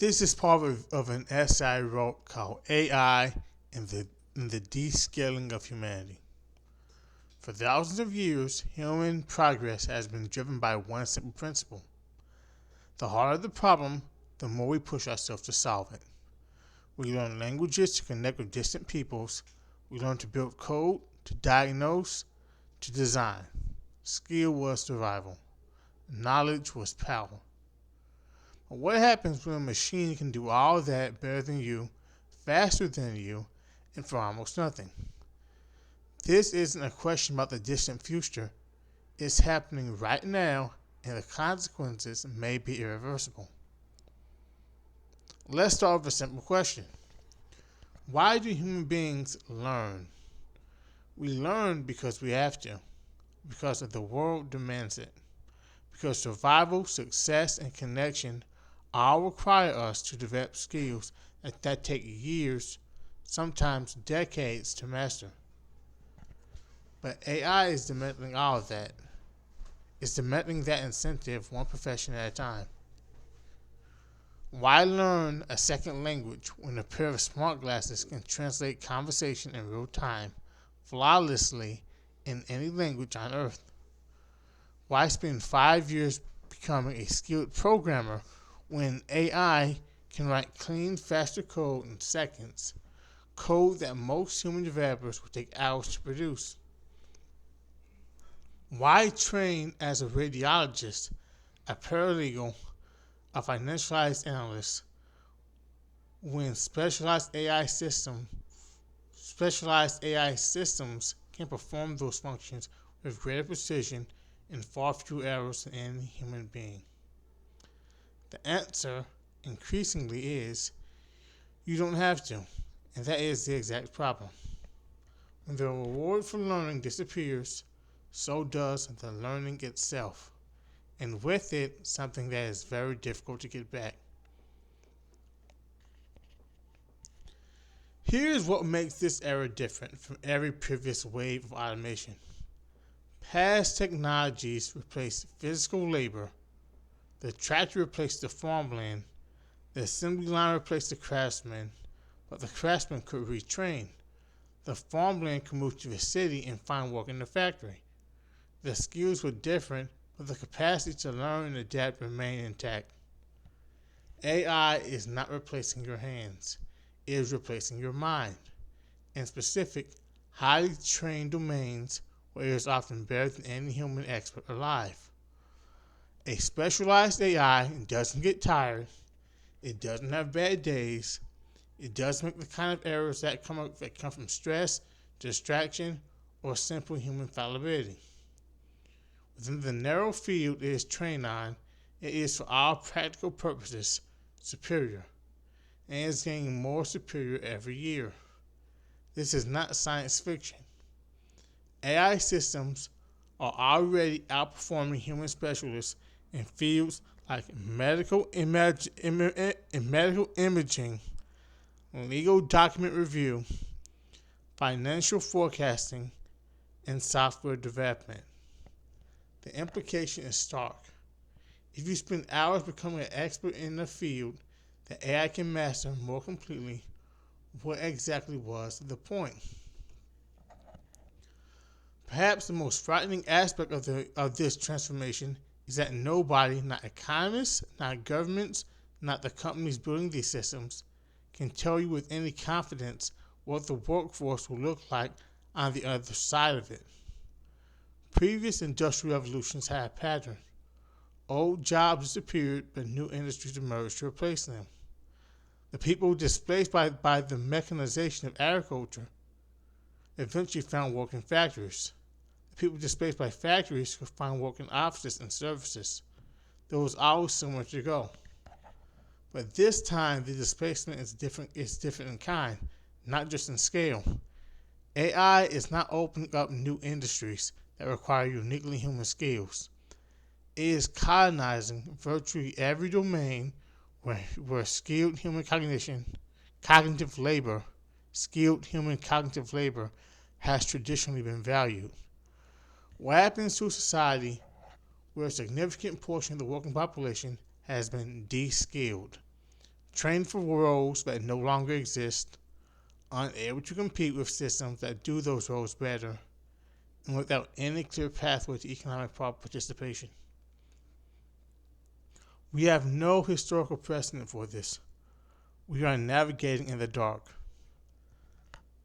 This is part of an essay I wrote called AI and the Descaling of Humanity. For thousands of years, human progress has been driven by one simple principle. The harder the problem, the more we push ourselves to solve it. We learn languages to connect with distant peoples. We learn to build code, to diagnose, to design. Skill was survival. Knowledge was power. But what happens when a machine can do all that better than you, faster than you, and for almost nothing? This isn't a question about the distant future. It's happening right now, and the consequences may be irreversible. Let's start with a simple question. Why do human beings learn? We learn because we have to, because the world demands it, because survival, success, and connection all require us to develop skills that take years, sometimes decades, to master. But AI is demanding all of that. It's demanding that incentive one profession at a time. Why learn a second language when a pair of smart glasses can translate conversation in real time, flawlessly, in any language on Earth? Why spend 5 years becoming a skilled programmer when AI can write clean, faster code in seconds, code that most human developers would take hours to produce? Why train as a radiologist, a paralegal, a financialized analyst when specialized AI systems can perform those functions with greater precision and far fewer errors than any human being? The answer, increasingly, is you don't have to, and that is the exact problem. When the reward for learning disappears, so does the learning itself, and with it, something that is very difficult to get back. Here's what makes this era different from every previous wave of automation. Past technologies replaced physical labor. The tractor replaced the farmland. The assembly line replaced the craftsman, but the craftsman could retrain. The farmland could move to the city and find work in the factory. The skills were different, but the capacity to learn and adapt remained intact. AI is not replacing your hands. It is replacing your mind. In specific, highly trained domains where it is often better than any human expert alive. A specialized AI doesn't get tired. It doesn't have bad days. It doesn't make the kind of errors that come from stress, distraction, or simple human fallibility. Within the narrow field it is trained on, it is for all practical purposes superior, and is getting more superior every year. This is not science fiction. AI systems are already outperforming human specialists in fields like medical imaging, legal document review, financial forecasting, and software development. The implication is stark. If you spend hours becoming an expert in a field that AI can master more completely, what exactly was the point? Perhaps the most frightening aspect of this transformation is that nobody, not economists, not governments, not the companies building these systems, can tell you with any confidence what the workforce will look like on the other side of it. Previous industrial revolutions had a pattern. Old jobs disappeared, but new industries emerged to replace them. The people displaced by the mechanization of agriculture eventually found work in factories. The people displaced by factories could find work in offices and services. There was always somewhere to go. But this time, the displacement is different in kind, not just in scale. AI is not opening up new industries that require uniquely human skills. It is colonizing virtually every domain where skilled human cognitive labor has traditionally been valued. What happens to a society where a significant portion of the working population has been de-skilled? trained for roles that no longer exist, unable to compete with systems that do those roles better, and without any clear pathway to economic participation. We have no historical precedent for this. We are navigating in the dark.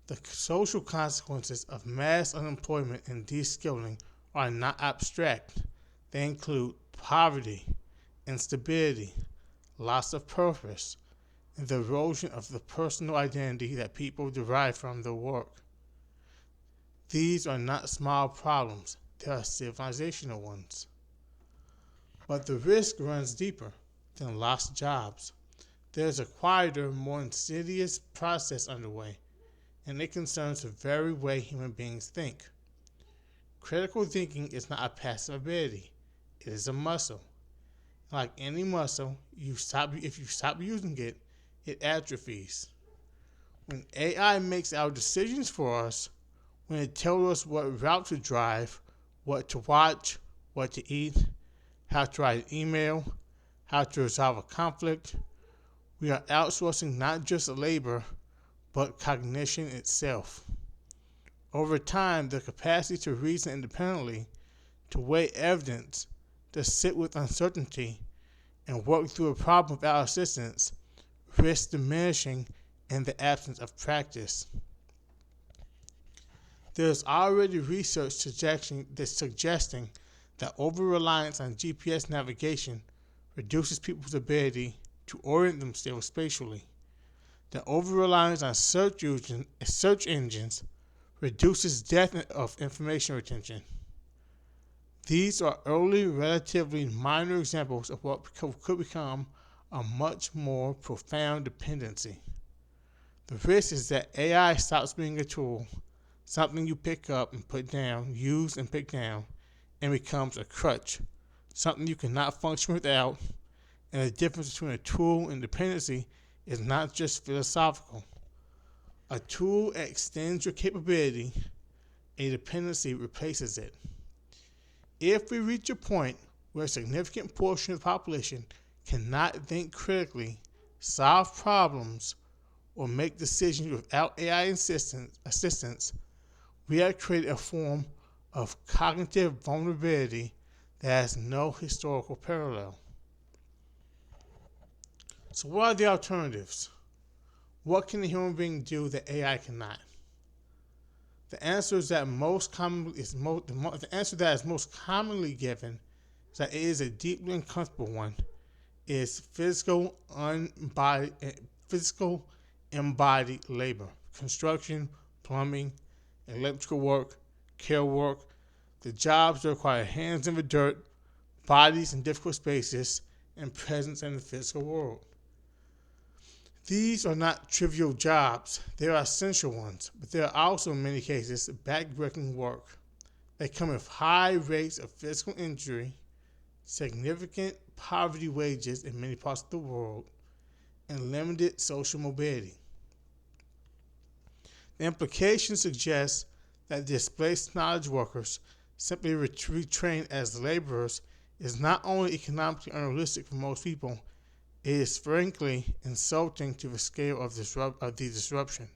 The social consequences of mass unemployment and de-skilling are not abstract. They include poverty, instability, loss of purpose, and the erosion of the personal identity that people derive from their work. These are not small problems, they are civilizational ones. But the risk runs deeper than lost jobs. There's a quieter, more insidious process underway, and it concerns the very way human beings think. Critical thinking is not a passive ability, it is a muscle. Like any muscle, if you stop using it, it atrophies. When AI makes our decisions for us, when it tells us what route to drive, what to watch, what to eat, how to write an email, how to resolve a conflict, we are outsourcing not just labor, but cognition itself. Over time, the capacity to reason independently, to weigh evidence, to sit with uncertainty, and work through a problem without assistance risks diminishing in the absence of practice. There is already research suggesting that over-reliance on GPS navigation reduces people's ability to orient themselves spatially. That over-reliance on search engines reduces depth of information retention. These are early, relatively minor examples of what could become a much more profound dependency. The risk is that AI stops being a tool, something you pick up and put down, use and pick down, and becomes a crutch, something you cannot function without. And the difference between a tool and dependency is not just philosophical. A tool extends your capability, a dependency replaces it. If we reach a point where a significant portion of the population cannot think critically, solve problems, or make decisions without AI assistance, we have created a form of cognitive vulnerability that has no historical parallel. So what are the alternatives? What can a human being do that AI cannot? The answer that is most commonly given is that it is a deeply uncomfortable one. Is physical embodied labor, construction, plumbing, electrical work, care work, the jobs that require hands in the dirt, bodies in difficult spaces, and presence in the physical world. These are not trivial jobs, they are essential ones, but they are also in many cases backbreaking work. They come with high rates of physical injury, significant poverty wages in many parts of the world, and limited social mobility. The implication suggests that displaced knowledge workers simply retrained as laborers is not only economically unrealistic for most people, it is frankly insulting to the scale of the disruption.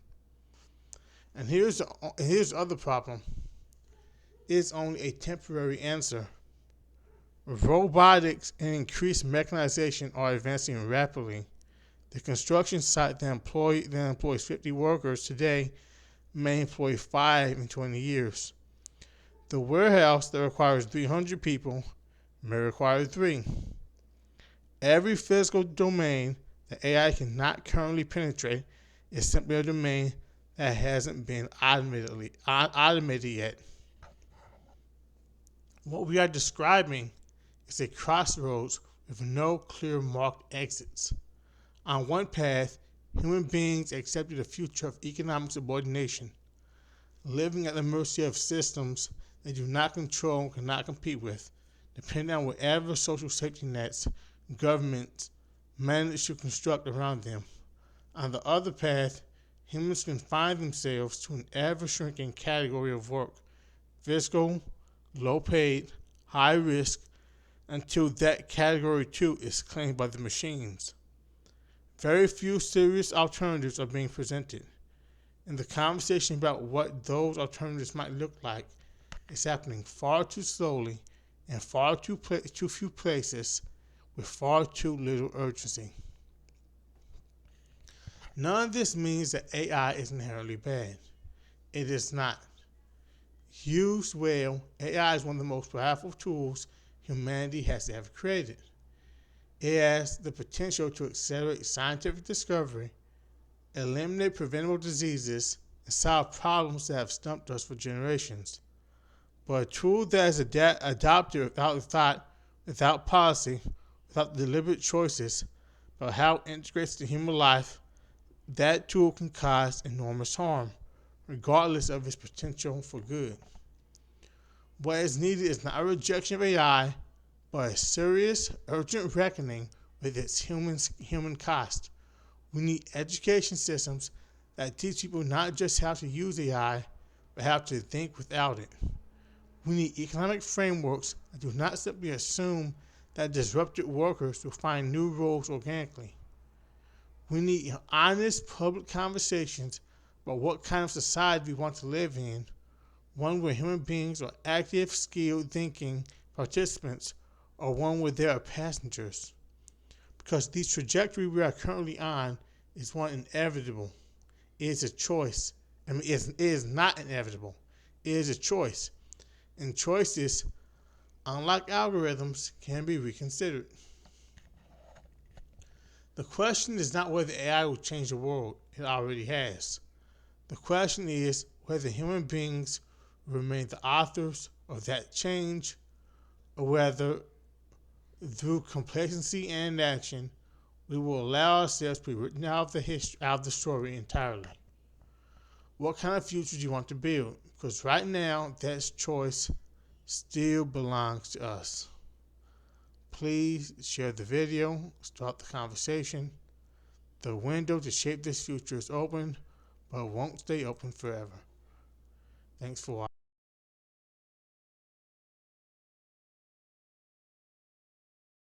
And here's the other problem. It is only a temporary answer. Robotics and increased mechanization are advancing rapidly. The construction site that employs 50 workers today may employ 5 in 20 years. The warehouse that requires 300 people may require 3. Every physical domain that AI cannot currently penetrate is simply a domain that hasn't been automated yet. What we are describing is a crossroads with no clear marked exits. On one path, human beings accepted a future of economic subordination, living at the mercy of systems they do not control and cannot compete with, depending on whatever social safety nets governments manage to construct around them. On the other path, humans confine themselves to an ever-shrinking category of work, physical, low-paid, high-risk, until that category too is claimed by the machines. Very few serious alternatives are being presented, and the conversation about what those alternatives might look like is happening far too slowly in far too few places with far too little urgency. None of this means that AI is inherently bad. It is not. Used well, AI is one of the most powerful tools humanity has ever created. It has the potential to accelerate scientific discovery, eliminate preventable diseases, and solve problems that have stumped us for generations. But a tool that is adopted without thought, without policy, without deliberate choices about how it integrates into human life, that tool can cause enormous harm, regardless of its potential for good. What is needed is not a rejection of AI, but a serious, urgent reckoning with its human cost. We need education systems that teach people not just how to use AI, but how to think without it. We need economic frameworks that do not simply assume that disrupted workers will find new roles organically. We need honest public conversations about what kind of society we want to live in, one where human beings are active, skilled, thinking participants, or one where they are passengers. Because the trajectory we are currently on is one inevitable. It is a choice. It is not inevitable. It is a choice. And choices, unlike algorithms, can be reconsidered. The question is not whether AI will change the world. It already has. The question is whether human beings will remain the authors of that change, or whether, through complacency and inaction, we will allow ourselves to be written out of the story entirely. What kind of future do you want to build? Because right now, that choice still belongs to us. Please share the video, start the conversation. The window to shape this future is open, but it won't stay open forever. Thanks for watching.